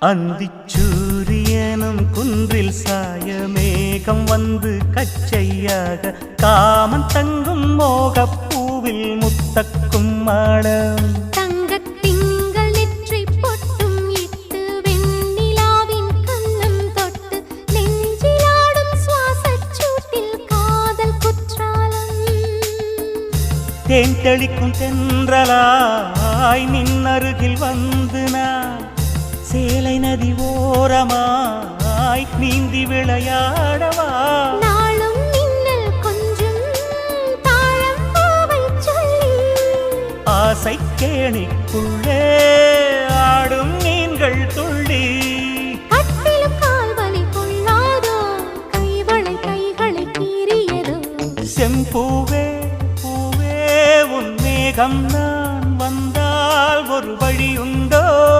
அந்திச்சூரியனும் குன்றில் சாய மேகம் வந்து கச்சையாக காமன் தங்கும் மோகப்பூவில் முத்தக்கும் மாடம் தங்கத் திங்கள் நெற்றி பொட்டும் இட்டு வெண்ணிலாவின் கன்னம் தொட்டு நெஞ்சிலாடும் சுவாசச் சூட்டில் காதல் குற்றாலம் தேன் தெளிக்கும் தென்றலாய் நின்னருகில் வந்து நான் சேலை நதி ஓரமாய் நீந்தி விளையாடவா நாளும் மின்னல் கொஞ்சம் தாழம் பூவை சொல்லி ஆசை கேணிக்குள்ளே ஆடும் மீன்கள் துள்ளி கட்டிலும் கால்வலி கொள்ளாதோ கைவளை கைகளை கீறியதோ செம்பூவே பூவே உன் மேகம் நான் வந்தால் ஒரு